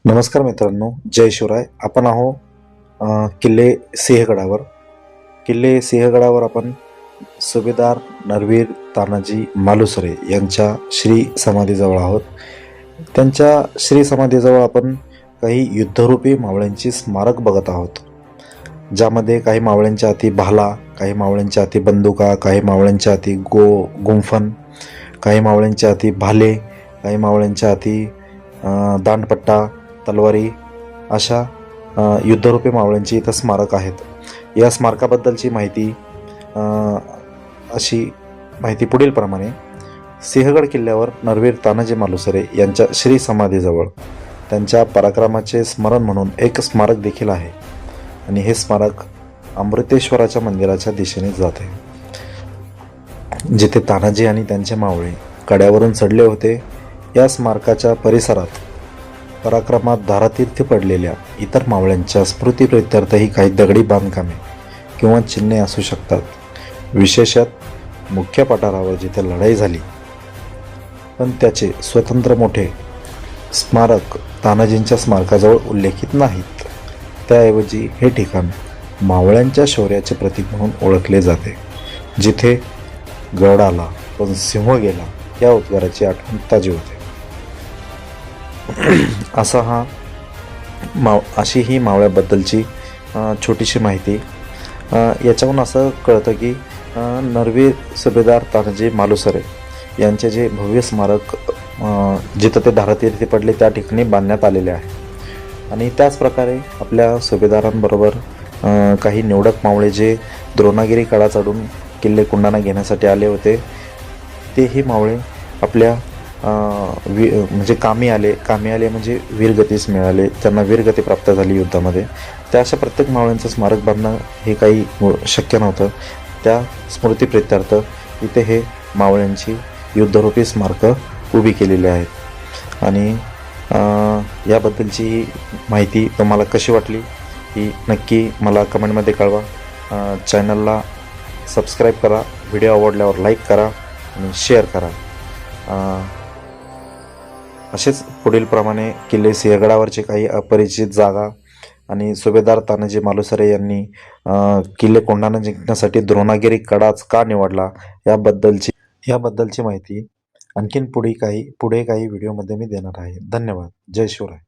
नमस्कार मित्रांनो, जय शिवराय. आपण आहो किल्ले सिंहगडावर. किल्ले सिंहगडावर आपण सुभेदार नरवीर तानाजी मालुसरे यांच्या श्री समाधीजवळ आहोत. त्यांच्या श्री समाधीजवळ आपण काही युद्धरूपी मावळ्यांची स्मारक बघत आहोत, ज्यामध्ये काही मावळ्यांच्या हाती भाला, काही मावळ्यांच्या हाती बंदुका, काही मावळ्यांच्या हाती गुंफण, काही मावळ्यांच्या हाती भाले, काही मावळ्यांच्या हाती दांडपट्टा, तलवारी अशा युद्धरूपी मावळ्यांची इथं स्मारक आहेत. या स्मारकाबद्दलची अशी माहिती पुढीलप्रमाणे. सिंहगड किल्ल्यावर नरवीर तानाजी मालुसरे यांच्या श्री समाधीजवळ त्यांच्या पराक्रमाचे स्मरण म्हणून एक स्मारक देखील आहे आणि हे स्मारक अमृतेश्वराच्या मंदिराच्या दिशेने जाते, जिथे तानाजी आणि त्यांचे मावळे कड्यावरून चढले होते. या स्मारकाच्या परिसरात पराक्रमात धारातीर्थी पडलेल्या इतर मावळ्यांच्या स्मृतीप्रित्यर्थही काही दगडी बांधकामे किंवा चिन्हे असू शकतात. विशेषत मुख्य पठारावर जिथे लढाई झाली, पण त्याचे स्वतंत्र मोठे स्मारक तानाजींच्या स्मारकाजवळ उल्लेखित नाहीत. त्याऐवजी हे ठिकाण मावळ्यांच्या शौर्याचे प्रतीक म्हणून ओळखले जाते, जिथे गड आला पण सिंह गेला या उद्गाराची आठवण ताजी होते. अशी ही मावळ्याबद्दलची छोटीशी माहिती. याच्याहून असं कळतं की नरवीर सुभेदार तानाजी मालुसरे यांचे जे भव्य स्मारक जिथं ते धारातीर्थी पडले त्या ठिकाणी बांधण्यात आलेले आहे. आणि त्याचप्रकारे आपल्या सुभेदारांबरोबर काही निवडक मावळे जे द्रोणागिरी कडा चढून किल्ले कुंडाणा घेण्यासाठी आले होते, तेही मावळे आपल्या म्हणजे कामी आले म्हणजे वीरगतीस मिळाले, त्यांना वीरगती प्राप्त झाली युद्धामध्ये. त्या अशा प्रत्येक मावळ्यांचं स्मारक बांधणं हे काही शक्य नव्हतं. त्या स्मृतीप्रित्यर्थ इथे हे मावळ्यांची युद्धरूपी स्मारकं उभी केलेली आहेत. आणि याबद्दलची माहिती तुम्हाला कशी वाटली ही नक्की मला कमेंटमध्ये कळवा. चॅनलला सबस्क्राईब करा, व्हिडिओ आवडल्यावर लाईक करा आणि शेअर करा. असेच पुढीलप्रमाणे किल्ले सिंहगडावरचे काही अपरिचित जागा आणि सुभेदार तानाजी मालुसरे यांनी किल्ले कोंढाणा जिंकण्यासाठी द्रोणागिरी कडाच का निवडला याबद्दलची माहिती आणखीन पुढे काही व्हिडिओमध्ये मी देणार आहे. धन्यवाद. जय शिवराय.